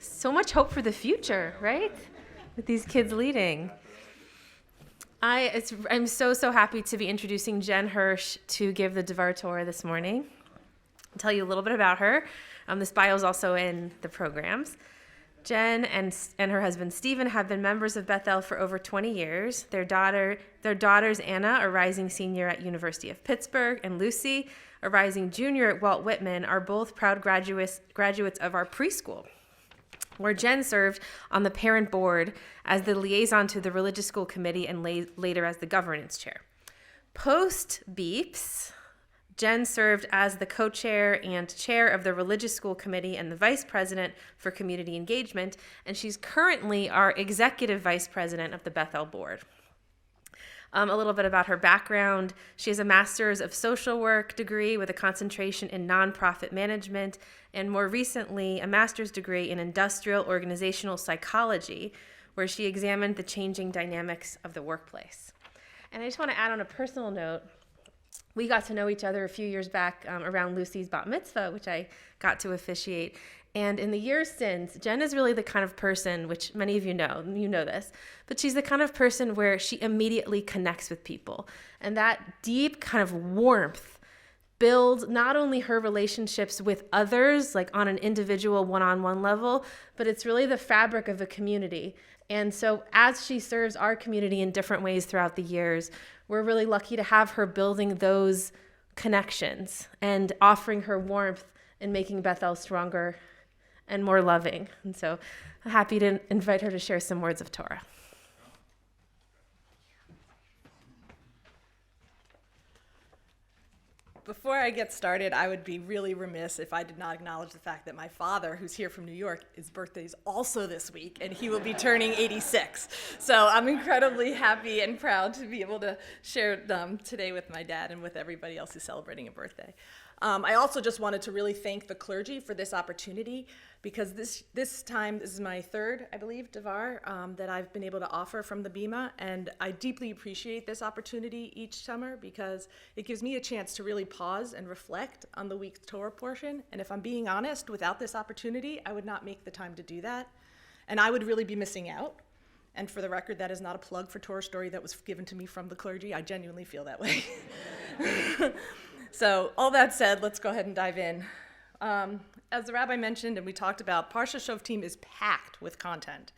So much hope for the future, right? With these kids leading. I'm so happy to be introducing Jen Hirsch to give the Devar Torah this morning. I'll tell you a little bit about her. This bio is also in the programs. Jen and her husband Stephen have been members of Bethel for over 20 years. Their daughters Anna, a rising senior at University of Pittsburgh, and Lucy, a rising junior at Walt Whitman, are both proud graduates of our preschool, where Jen served on the parent board as the liaison to the religious school committee and later as the governance chair. Post Beeps, Jen served as the co-chair and chair of the religious school committee and the vice president for community engagement, and she's currently our executive vice president of the Bethel board. A little bit about her background. She has a master's of social work degree with a concentration in nonprofit management, and more recently, a master's degree in industrial organizational psychology, where she examined the changing dynamics of the workplace. And I just want to add on a personal note, we got to know each other a few years back around Lucy's bat mitzvah, which I got to officiate. And in the years since, Jen is really the kind of person, which many of you know this, but she's the kind of person where she immediately connects with people. And that deep kind of warmth builds not only her relationships with others, like on an individual one-on-one level, but it's really the fabric of a community. And so as she serves our community in different ways throughout the years, we're really lucky to have her building those connections and offering her warmth and making Bethel stronger and more loving. And so I'm happy to invite her to share some words of Torah. Before I get started, I would be really remiss if I did not acknowledge the fact that my father, who's here from New York, his birthday is also this week, and he will be turning 86. So I'm incredibly happy and proud to be able to share today with my dad and with everybody else who's celebrating a birthday. I also just wanted to really thank the clergy for this opportunity, because this time, this is my third, I believe, Devar, that I've been able to offer from the Bima, and I deeply appreciate this opportunity each summer because it gives me a chance to really pause and reflect on the week's Torah portion, and if I'm being honest, without this opportunity, I would not make the time to do that, and I would really be missing out. And for the record, that is not a plug for Torah Story that was given to me from the clergy. I genuinely feel that way. So all that said, let's go ahead and dive in. As the rabbi mentioned and we talked about, Parsha Shoftim is packed with content.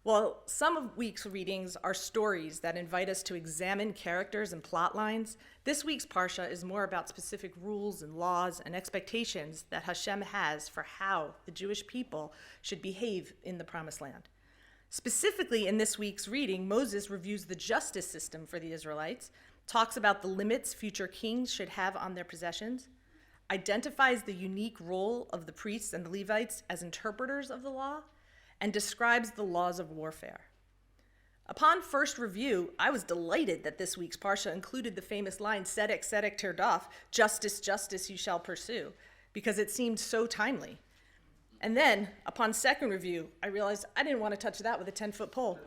While some of week's readings are stories that invite us to examine characters and plot lines, this week's Parsha is more about specific rules and laws and expectations that Hashem has for how the Jewish people should behave in the Promised Land. Specifically in this week's reading, Moses reviews the justice system for the Israelites, talks about the limits future kings should have on their possessions, identifies the unique role of the priests and the Levites as interpreters of the law, and describes the laws of warfare. Upon first review, I was delighted that this week's Parsha included the famous line, Tzedek, Tzedek, Tirdof, justice, justice you shall pursue, because it seemed so timely. And then, upon second review, I realized I didn't want to touch that with a 10-foot pole.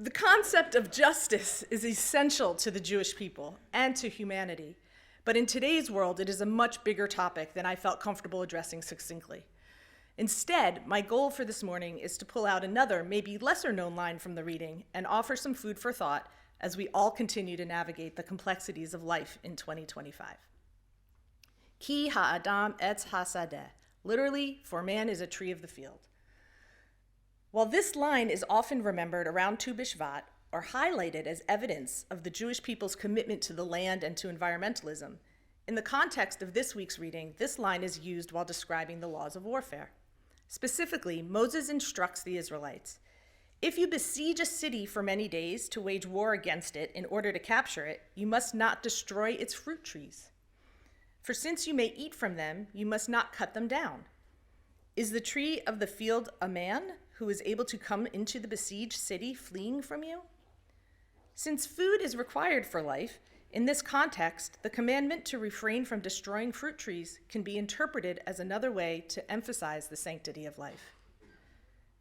The concept of justice is essential to the Jewish people and to humanity, but in today's world, it is a much bigger topic than I felt comfortable addressing succinctly. Instead, my goal for this morning is to pull out another, maybe lesser-known line from the reading and offer some food for thought as we all continue to navigate the complexities of life in 2025. Ki ha'adam etz hasadeh, literally, for man is a tree of the field. While this line is often remembered around Tu B'Shvat or highlighted as evidence of the Jewish people's commitment to the land and to environmentalism, in the context of this week's reading, this line is used while describing the laws of warfare. Specifically, Moses instructs the Israelites, if you besiege a city for many days to wage war against it in order to capture it, you must not destroy its fruit trees. For since you may eat from them, you must not cut them down. Is the tree of the field a man who is able to come into the besieged city fleeing from you? Since food is required for life, in this context, the commandment to refrain from destroying fruit trees can be interpreted as another way to emphasize the sanctity of life.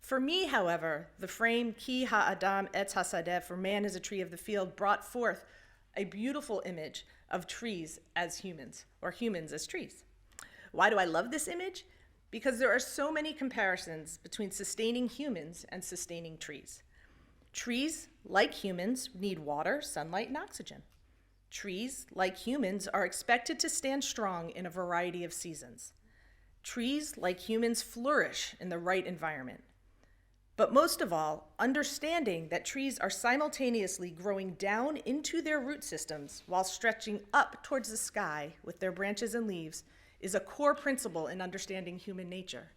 For me, however, the frame, Ki ha'adam etz hasadeh, for man is a tree of the field, brought forth a beautiful image of trees as humans, or humans as trees. Why do I love this image? because there are so many comparisons between sustaining humans and sustaining trees. Trees, like humans, need water, sunlight, and oxygen. Trees, like humans, are expected to stand strong in a variety of seasons. Trees, like humans, flourish in the right environment. But most of all, understanding that trees are simultaneously growing down into their root systems while stretching up towards the sky with their branches and leaves is a core principle in understanding human nature.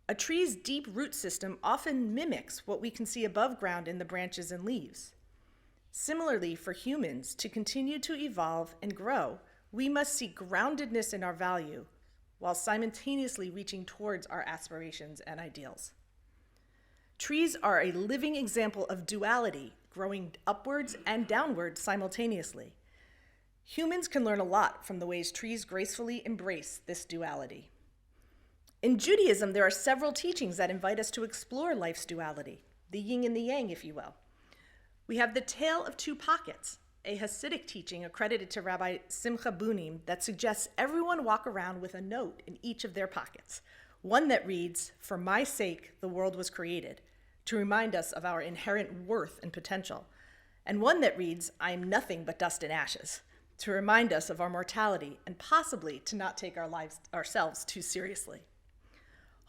A tree's deep root system often mimics what we can see above ground in the branches and leaves. Similarly, for humans to continue to evolve and grow, we must seek groundedness in our value while simultaneously reaching towards our aspirations and ideals. Trees are a living example of duality, growing upwards and downwards simultaneously. Humans can learn a lot from the ways trees gracefully embrace this duality. In Judaism, there are several teachings that invite us to explore life's duality, the yin and the yang, if you will. We have the Tale of Two Pockets, a Hasidic teaching accredited to Rabbi Simcha Bunim that suggests everyone walk around with a note in each of their pockets, one that reads, "For my sake, the world was created," to remind us of our inherent worth and potential, and one that reads, "I am nothing but dust and ashes," to remind us of our mortality and possibly to not take ourselves too seriously.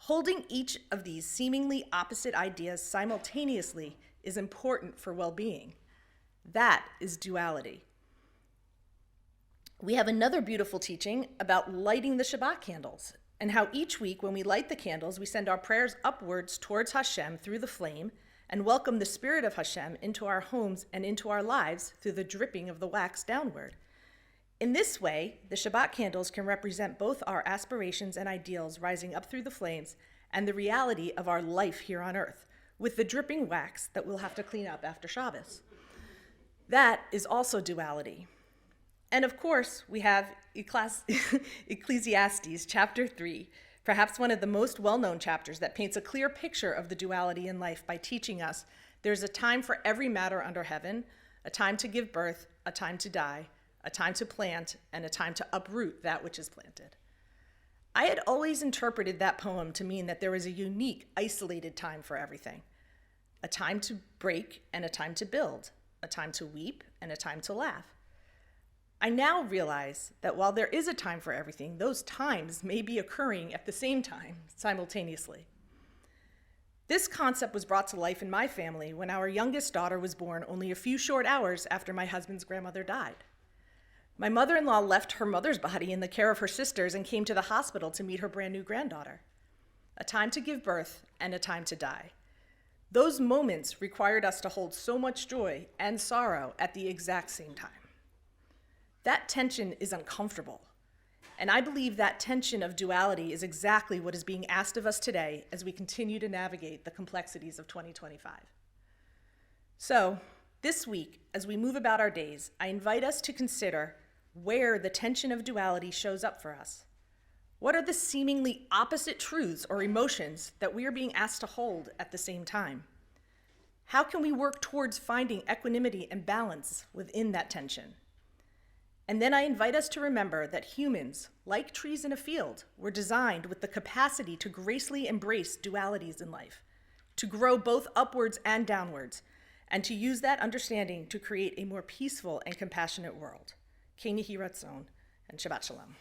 Holding each of these seemingly opposite ideas simultaneously is important for well-being. That is duality. We have another beautiful teaching about lighting the Shabbat candles and how each week when we light the candles, we send our prayers upwards towards Hashem through the flame and welcome the Spirit of Hashem into our homes and into our lives through the dripping of the wax downward. In this way, the Shabbat candles can represent both our aspirations and ideals rising up through the flames and the reality of our life here on earth, with the dripping wax that we'll have to clean up after Shabbos. That is also duality. And of course, we have Ecclesiastes chapter 3, perhaps one of the most well-known chapters that paints a clear picture of the duality in life by teaching us there's a time for every matter under heaven, a time to give birth, a time to die, a time to plant, and a time to uproot that which is planted. I had always interpreted that poem to mean that there was a unique, isolated time for everything. A time to break and a time to build, a time to weep and a time to laugh. I now realize that while there is a time for everything, those times may be occurring at the same time, simultaneously. This concept was brought to life in my family when our youngest daughter was born only a few short hours after my husband's grandmother died. My mother-in-law left her mother's body in the care of her sisters and came to the hospital to meet her brand new granddaughter. A time to give birth and a time to die. Those moments required us to hold so much joy and sorrow at the exact same time. That tension is uncomfortable, and I believe that tension of duality is exactly what is being asked of us today as we continue to navigate the complexities of 2025. So, this week, as we move about our days, I invite us to consider where the tension of duality shows up for us. What are the seemingly opposite truths or emotions that we are being asked to hold at the same time? How can we work towards finding equanimity and balance within that tension? And then I invite us to remember that humans, like trees in a field, were designed with the capacity to gracefully embrace dualities in life, to grow both upwards and downwards, and to use that understanding to create a more peaceful and compassionate world. Ken Yehi Ratzon, and Shabbat Shalom.